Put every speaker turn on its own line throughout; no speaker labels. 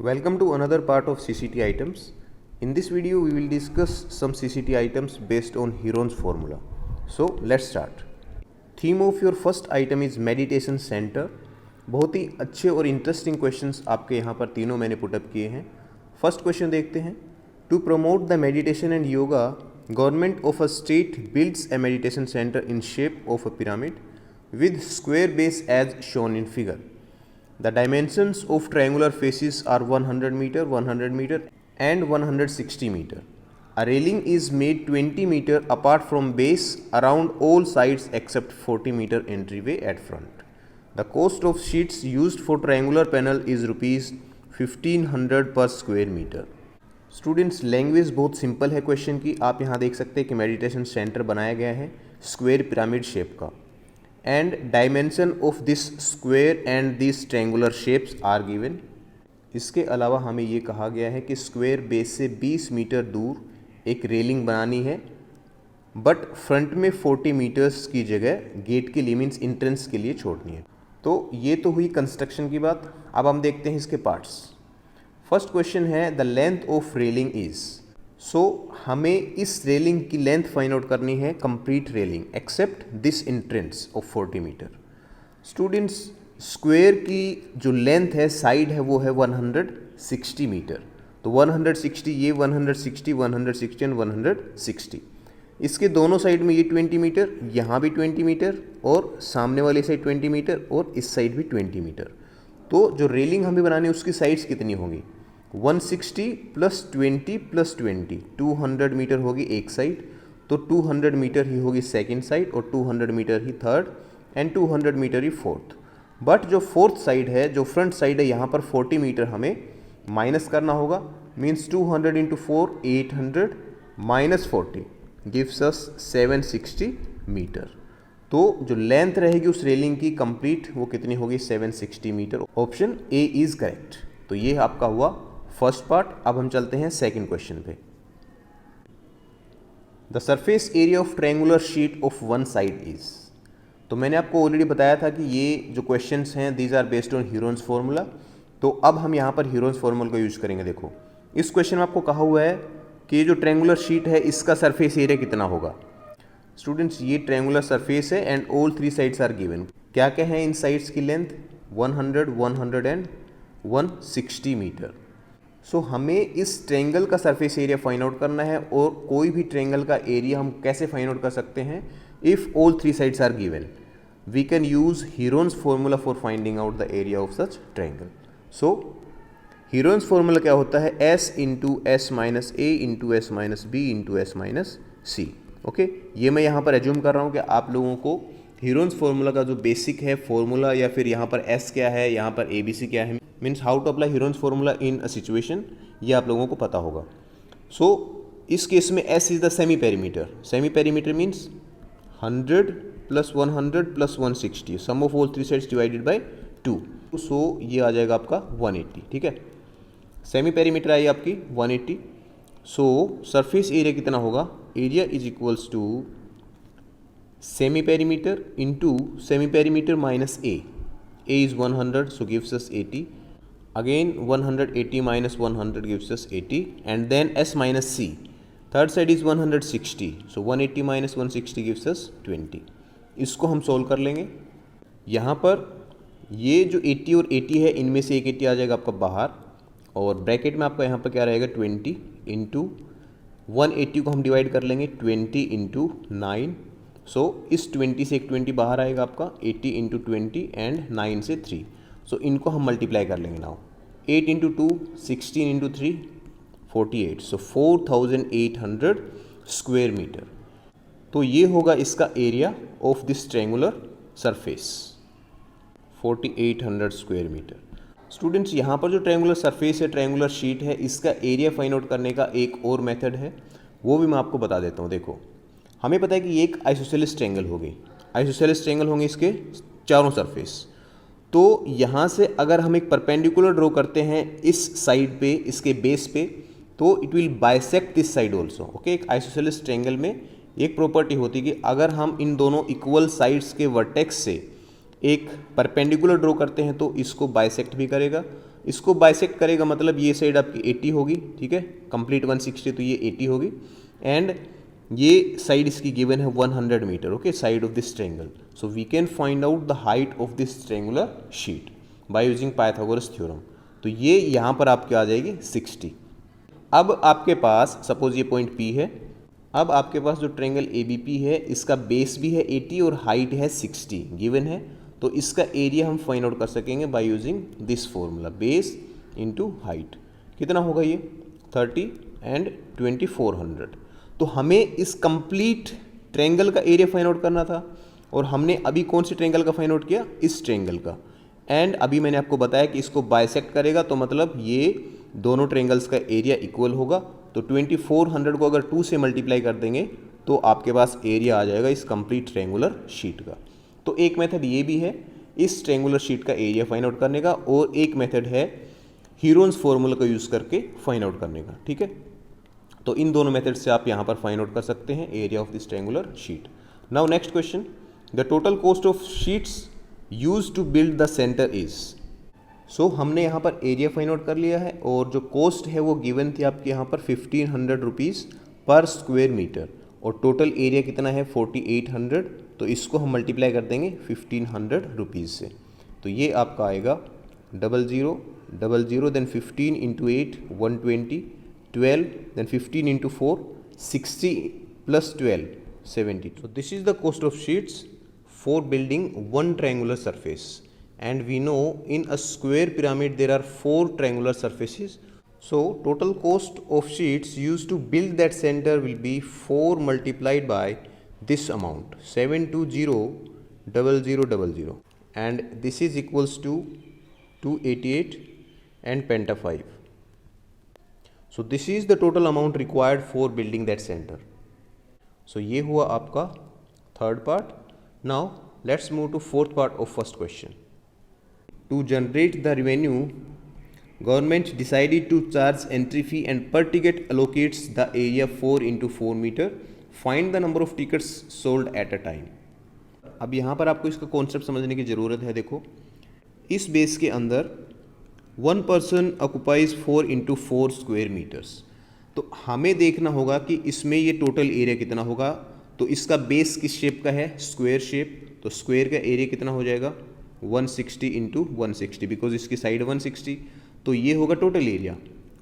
Welcome to another part of CCT items. In this video we will discuss some CCT items based on Heron's formula. So let's start. Theme of your first item is meditation center. बहुत ही अच्छे और interesting questions आपके यहाँ पर तीनों मैंने put up किए हैं. फर्स्ट क्वेश्चन देखते हैं. To promote the meditation and yoga, government of a state builds a meditation centre in shape of a pyramid with square base as shown in figure. The dimensions of triangular faces are 100 meter, 100 meter and 160 meter. A railing is made 20 meter apart from base around all sides except 40 meter entryway at front. The cost of sheets used for triangular panel is rupees 1500 per square meter. Students, language बहुत simple है question की. आप यहाँ देख सकते हैं कि meditation centre बनाया गया है स्क्वायर पिरामिड शेप का, and dimension of this square and these triangular shapes are given. इसके अलावा हमें ये कहा गया है कि स्क्वायर बेस से 20 मीटर दूर एक रेलिंग बनानी है, बट फ्रंट में 40 मीटर्स की जगह गेट के लिए मीन्स इंट्रेंस के लिए छोड़नी है. तो ये तो हुई कंस्ट्रक्शन की बात. अब हम देखते हैं इसके पार्ट्स. फर्स्ट क्वेश्चन है the length of railing is. So हमें इस रेलिंग की लेंथ फाइंड आउट करनी है, complete railing except this entrance of 40 metre. Students, square की जो लेंथ है साइड है वो है 160 मीटर. तो 160 ये 160 160 एंड 160. इसके दोनों साइड में ये 20 मीटर, यहाँ भी 20 मीटर और सामने वाली साइड 20 मीटर और इस साइड भी 20 मीटर. तो जो रेलिंग हमें बनानी है उसकी साइड्स कितनी होगी? 160 प्लस 20 प्लस 20, 200 मीटर होगी एक साइड. तो 200 मीटर ही होगी सेकेंड साइड और 200 मीटर ही थर्ड एंड 200 मीटर ही फोर्थ. बट जो फोर्थ साइड है, जो फ्रंट साइड है, यहाँ पर 40 मीटर हमें माइनस करना होगा. Means 200 into 4 800 minus 40 gives us 760 metre. तो जो लेंथ रहेगी उस रेलिंग की कंप्लीट वो कितनी होगी? 760 metre. Option A is correct. तो ये आपका हुआ फर्स्ट पार्ट. अब हम चलते हैं सेकंड क्वेश्चन पे. The surface area of triangular sheet of one side is. तो मैंने आपको ऑलरेडी बताया था कि ये जो क्वेश्चंस हैं these are based on Heron's formula. तो अब हम यहाँ पर हीरोन्स फार्मूला का यूज करेंगे. देखो, इस क्वेश्चन में आपको कहा हुआ है कि ये जो ट्रायंगुलर शीट है इसका सरफेस एरिया कितना होगा. स्टूडेंट्स, ये ट्रायंगुलर सरफेस है and all three sides are given. क्या क्या है इन साइड्स की लेंथ? 100 100 and 160 metre. सो हमें इस ट्रायंगल का सरफेस एरिया फाइंड आउट करना है. और कोई भी ट्रायंगल का एरिया हम कैसे फाइंड आउट कर सकते हैं? If all three sides are given we can use Heron's formula for finding out the area of such triangle. So Heron's formula क्या होता है? S into S minus A into S minus B into S minus C. Okay, ये मैं यहाँ पर assume कर रहा हूँ कि आप लोगों को हीरोन्स फार्मूला का जो बेसिक है फार्मूला, या फिर यहाँ पर एस क्या है, यहाँ पर ए बी सी क्या है, means how to apply Heron's formula in a situation, ये आप लोगों को पता होगा. सो इस केस में S is the semi perimeter. Semi perimeter means 100 plus 100 plus 160, sum of all three sides divided by 2. So ये आ जाएगा आपका 180. ठीक है, सेमी पेरीमीटर आई आपकी 180. सो सरफेस एरिया कितना होगा? Area is equals to semi perimeter into semi perimeter minus A. A is 100 so gives us 80. Again 180 minus 100 gives us 80, and then s minus c. Third side is 160, so 180 minus 160 gives us 20. इसको हम solve कर लेंगे. यहाँ पर ये जो 80 और 80 है इनमें से एक 80 आ जाएगा आपका बाहर, और ब्रैकेट में आपका यहाँ पर क्या रहेगा? 20 इंटू 180 को हम डिवाइड कर लेंगे 20 इंटू 9. सो इस 20 से एक 20 बाहर आएगा आपका 80 इंटू 20 एंड 9 से 3. सो इनको हम मल्टीप्लाई कर लेंगे now. 8 into 2 16 into 3 48. So 4800 square metre. तो ये होगा इसका area of this triangular surface, 4800 square metre. Students, यहाँ पर जो ट्रायंगुलर सरफेस है, ट्रायंगुलर शीट है, इसका एरिया फाइंड आउट करने का एक और मेथड है, वो भी मैं आपको बता देता हूँ. देखो, हमें पता है कि ये एक आइसोसेलेस ट्रायंगल होगी. आइसोसेलेस ट्रायंगल होंगे इसके चारों सरफेस. तो यहाँ से अगर हम एक परपेंडिकुलर ड्रॉ करते हैं इस साइड पे, इसके बेस पे, तो it will bisect this side also. Okay, एक आइसोसेलेस ट्रायंगल में एक प्रॉपर्टी होती है कि अगर हम इन दोनों इक्वल साइड्स के वर्टेक्स से एक परपेंडिकुलर ड्रॉ करते हैं तो इसको बाइसेक्ट भी करेगा. इसको बाइसेक्ट करेगा मतलब ये साइड आपकी 80 होगी, ठीक है, कंप्लीट 160 तो ये 80 होगी, एंड ये साइड इसकी गिवन है 100 metre, okay, side of this triangle. So we can find out the height of this triangular sheet by using Pythagoras theorem. तो ये यहाँ पर आपके आ जाएगी 60. अब आपके पास सपोज ये पॉइंट P है. अब आपके पास जो ट्रायंगल ABP है इसका बेस भी है 80 और हाइट है 60 गिवन है. तो इसका एरिया हम फाइंड आउट कर सकेंगे by using this formula, base into height. कितना होगा ये 30 एंड 2400. तो हमें इस कंप्लीट ट्रायंगल का एरिया फाइंड आउट करना था, और हमने अभी कौन से ट्रायंगल का फाइंड आउट किया, इस ट्रायंगल का. एंड अभी मैंने आपको बताया कि इसको बाइसेक्ट करेगा तो मतलब ये दोनों ट्रायंगल्स का एरिया इक्वल होगा. तो 2400 को अगर 2 से मल्टीप्लाई कर देंगे तो आपके पास एरिया आ जाएगा इस कंप्लीट ट्रायंगुलर शीट का. तो एक मेथड ये भी है इस ट्रायंगुलर शीट का एरिया फाइंड आउट करने का, और एक मेथड है हीरोन्स फॉर्मूला का यूज़ करके फाइंड आउट करने का, ठीक है. तो इन दोनों मेथड से आप यहाँ पर फाइंड आउट कर सकते हैं area of this triangular sheet. Now next question, the total cost of sheets use to build the centre is. So हमने यहाँ पर एरिया फाइंड आउट कर लिया है, और जो कॉस्ट है वो गिवन थी आपके यहाँ पर 1500 रुपीज़ पर स्क्वायर मीटर, और टोटल एरिया कितना है 4800. तो इसको हम मल्टीप्लाई कर देंगे 1500 रुपीज़ से. तो ये आपका आएगा 0000 then 15 into 8 120, 12 then 15 into 4 60 plus 12 70. So this is the cost of sheets for building one triangular surface, and we know in a square pyramid there are 4 triangular surfaces. So total cost of sheets used to build that center will be 4 multiplied by this amount 7200000, and this is equals to 288 and penta 5. So this is the total amount required for building that center. So ये हुआ आपका third part. Now let's move to fourth part of first question. To generate the revenue, government decided to charge entry fee and per ticket allocates the area 4 into 4 meter. Find the number of tickets sold at a time. अब यहाँ पर आपको इसका concept समझने की ज़रूरत है. देखो, इस बेस के अंदर 1 person occupies 4 into 4 square meters. तो हमें देखना होगा कि इसमें ये टोटल एरिया कितना होगा. तो इसका बेस किस शेप का है, स्क्वायर शेप. तो स्क्वायर का एरिया कितना हो जाएगा 160 इंटू 160, बिकॉज इसकी साइड 160. तो ये होगा टोटल एरिया,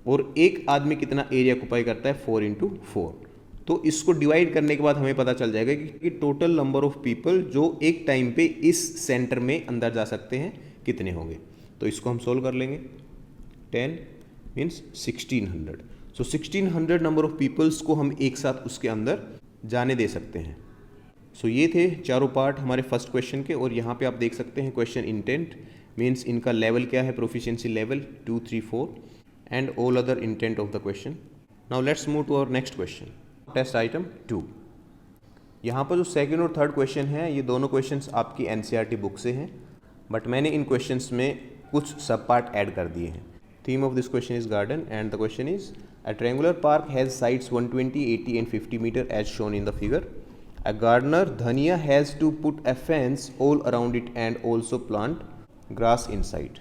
और एक आदमी कितना एरिया ऑक्युपाई करता है 4 इंटू 4. तो इसको डिवाइड करने के बाद हमें पता चल जाएगा कि टोटल नंबर ऑफ पीपल जो एक टाइम पे इस सेंटर में अंदर जा सकते हैं कितने होंगे. तो इसको हम सोल्व कर लेंगे. 10 means 1600. So 1600 number of peoples को हम एक साथ उसके अंदर जाने दे सकते हैं. सो ये थे चारों पार्ट हमारे फर्स्ट क्वेश्चन के, और यहाँ पे आप देख सकते हैं क्वेश्चन इंटेंट मीन्स इनका लेवल क्या है, proficiency level 2, 3, 4 and all other intent of the question. Now let's move to our next question, test item 2. यहाँ पर जो सेकंड और थर्ड क्वेश्चन है ये दोनों क्वेश्चंस आपकी NCERT बुक से हैं, बट मैंने इन क्वेश्चंस में कुछ सब पार्ट ऐड कर दिए हैं. Theme of this question is garden, and the question is a triangular park has sides 120, 80 and 50 meter as shown in the figure. A gardener Dhania has to put a fence all around it and also plant grass inside.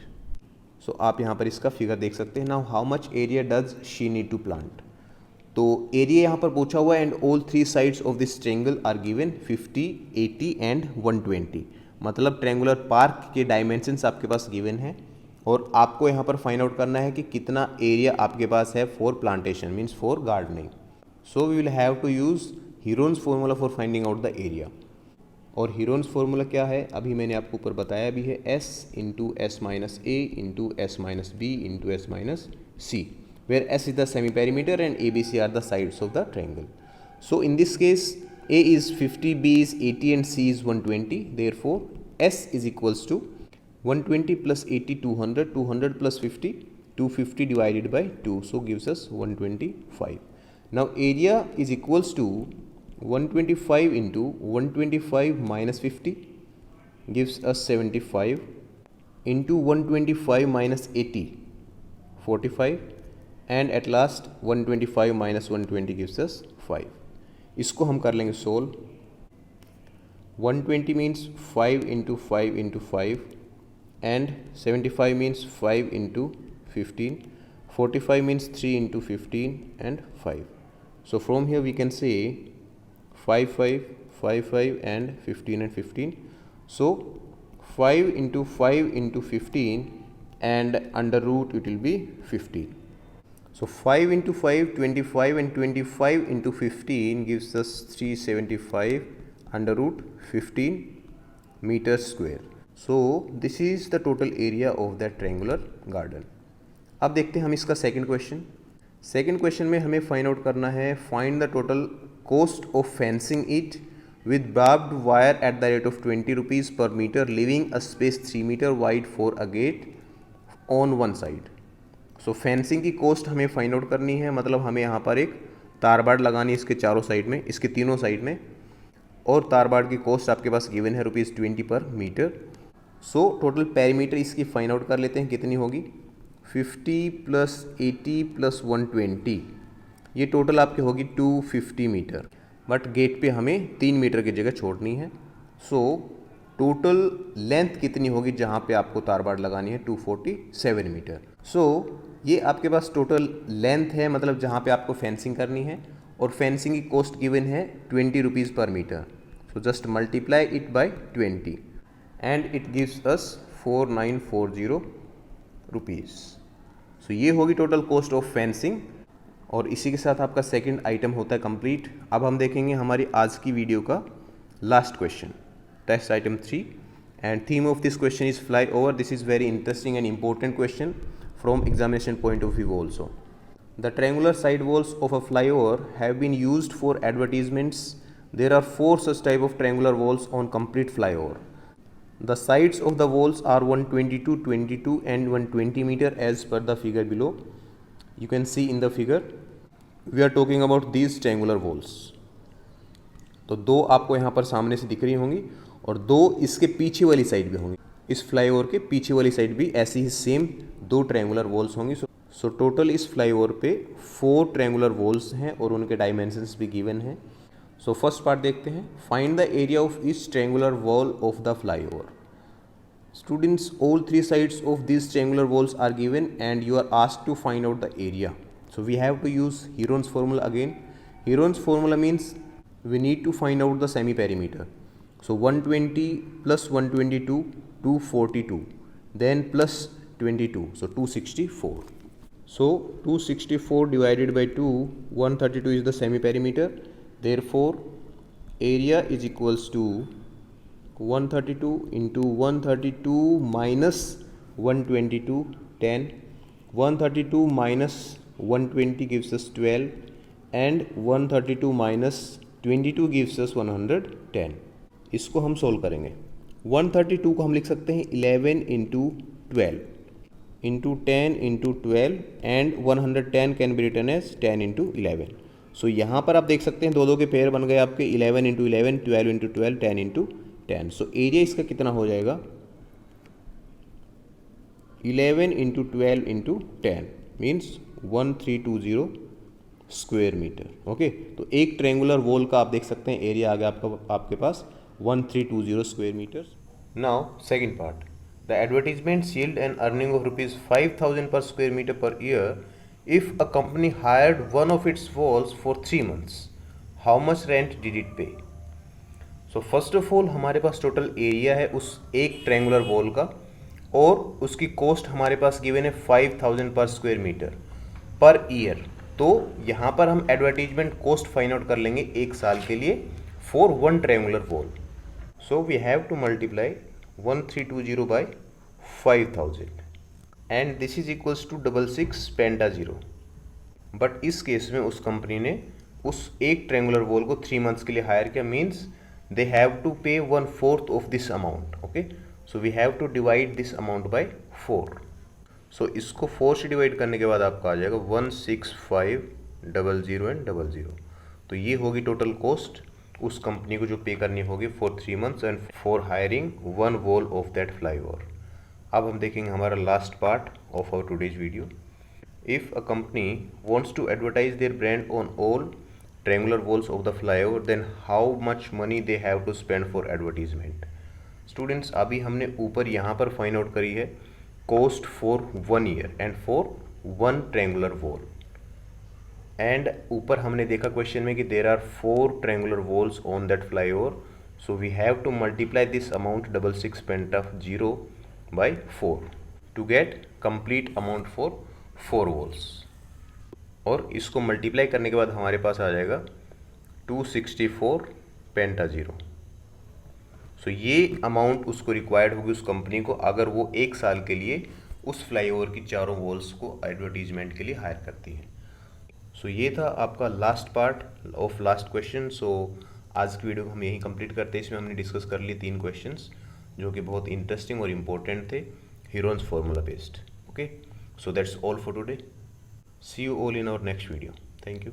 So आप यहाँ पर इसका figure देख सकते हैं. Now how much area does she need to plant? तो area यहाँ पर पूछा हुआ है, and all 3 sides of this triangle are given 50, 80 and 120. मतलब ट्रायंगुलर पार्क के डायमेंशंस आपके पास गिवन है, और आपको यहाँ पर फाइंड आउट करना है कि कितना एरिया आपके पास है for plantation means for gardening. So we will have to use Heron's formula for finding out the area. और हीरोन्स फार्मूला क्या है अभी मैंने आपको ऊपर बताया भी है, S into S minus A into S minus B into S minus C, where S is the semi perimeter and ABC are the sides of the triangle. So in this case A is 50, B is 80 and C is 120. Therefore S is equals to 120 plus 80 200, 200 plus 50 250 divided by 2, so gives us 125. Now area is equals to 125 into 125 minus 50 gives us 75 into 125 minus 80 45, and at last 125 minus 120 gives us 5. इसको हम कर लेंगे solve. 120 means 5 into 5 into 5 and 75 means 5 into 15. 45 means 3 into 15 and 5. So from here we can say 5, 5, 5, 5 and 15 and 15. So 5 into 5 into 15 and under root it will be 15. So 5 into 5, 25 and 25 into 15 gives us 375 under root 15 meters square. So this is the total area of that triangular garden. अब देखते हैं हम इसका second question. Second question में हमें find out करना है find the total cost of fencing it with barbed wire at the rate of 20 rupees per meter, leaving a space 3 meter wide for a gate on one side. So fencing की cost हमें find out करनी है, मतलब हमें यहाँ पर एक तारबाड़ लगानी है इसके चारों साइड में, इसके तीनों साइड में, और तारबाड़ की कॉस्ट आपके पास गिवन है ₹20 पर मीटर. सो टोटल पेरीमीटर इसकी फाइंड आउट कर लेते हैं कितनी होगी. 50 + 80 + 120 ये टोटल आपकी होगी 250 मीटर. बट गेट पे हमें 3 मीटर की जगह छोड़नी है. सो टोटल लेंथ कितनी होगी जहाँ पे आपको तारबाड़ लगानी है 247 मीटर. सो ये आपके पास टोटल लेंथ है, मतलब जहाँ पे आपको फेंसिंग करनी है, और फेंसिंग की कॉस्ट गिवन है 20 रुपीज़ पर metre. So just multiply it by 20 and it gives us 4940 rupees. So ये होगी टोटल कॉस्ट ऑफ फेंसिंग, और इसी के साथ आपका सेकंड आइटम होता है कंप्लीट. अब हम देखेंगे हमारी आज की वीडियो का last question, test item 3, and theme of this question is flyover. This is very interesting and important question from examination point of view also. The triangular side walls of a flyover have been used for advertisements. There are 4 such type of triangular walls on complete flyover. The sides of the walls are 122, 22 and 120 meter as per the figure below. You can see in the figure we are talking about these triangular walls. तो दो आपको यहाँ पर सामने से दिख रही होंगी और दो इसके पीछे वाली साइड भी होंगी. इस फ्लाईओवर के पीछे वाली साइड भी ऐसी ही सेम 2 ट्रायंगुलर वॉल्स होंगी. सो टोटल इस फ्लाईओवर पे 4 ट्रायंगुलर वॉल्स हैं और उनके डायमेंशंस भी गिवन हैं. सो फर्स्ट पार्ट देखते हैं. Find the area of each triangular wall of the flyover. Students, all 3 sides of this triangular walls are given and you are asked to find out the area. So we have to use Heron's formula again. Heron's formula means we need to find out the semi perimeter. So 120 plus 122, 242, then plus 22, so 264. So 264 divided by 2, 132 is the semi perimeter. Therefore area is equals to 132 into 132 minus 122, 10. 132 minus 120 gives us 12, and 132 minus 22 gives us 110. इसको हम solve करेंगे. 132 को हम लिख सकते हैं 11 into 12 into 10 into 12 and 110 can be written as 10 into 11. So यहाँ पर आप देख सकते हैं दो के पेयर बन गए आपके 11 into 11, 12 into 12, 10 into 10. So area इसका कितना हो जाएगा 11 into 12 into 10 means 1320 square metre. Okay, तो एक ट्रायंगुलर वॉल का आप देख सकते हैं एरिया आ गया आपके पास 1320 square meters. Now second part. The advertisements yield an earning of ₹5,000 per square meter per year if a company hired one of its walls for 3 months. How much rent did it pay? So first of all हमारे पास total area है उस एक triangular wall का, और उसकी cost हमारे पास given है 5,000 पर स्क्वायर मीटर पर ईयर. तो यहाँ पर हम एडवर्टीजमेंट कॉस्ट फाइंड आउट कर लेंगे एक साल के लिए for one triangular wall. So we have to multiply 1320 by 5000 and this is equals to 66 penta 0. But इस केस में उस कंपनी ने उस एक ट्रायंगुलर वॉल को 3 मंथ्स के लिए हायर किया, means they have to pay 1/4 of this amount. Okay, so we have to divide this amount by 4. So इसको 4 से डिवाइड करने के बाद आपका आ जाएगा 16500 एंड 00. तो ये होगी टोटल कॉस्ट उस कंपनी को जो पे करनी होगी for 3 months and for hiring one wall of that flyover. अब हम देखेंगे हमारा last part of our today's video. If a company wants to advertise their brand on all triangular walls of the flyover, then how much money they have to spend for advertisement. Students, अभी हमने ऊपर यहाँ पर find out करी है cost for 1 year and for 1 triangular wall. And ऊपर हमने देखा क्वेश्चन में कि there are 4 triangular walls on that flyover, so we have to multiply this amount 66 पेंटाफ 0 by 4 to get complete amount for 4 walls. और इसको मल्टीप्लाई करने के बाद हमारे पास आ जाएगा 264 पेंटा 0. सो ये अमाउंट उसको रिक्वायर्ड होगी उस कंपनी को अगर वो 1 साल के लिए उस फ्लाईओवर की चारों वॉल्स को एडवर्टीजमेंट के लिए हायर करती है. सो ये था आपका last part of last question. So आज की वीडियो हम यहीं कंप्लीट करते हैं. इसमें हमने डिस्कस कर लिए 3 क्वेश्चंस जो कि बहुत इंटरेस्टिंग और इम्पोर्टेंट थे, Heron's formula based. Okay, so that's all for today. See you all in our next video. Thank you.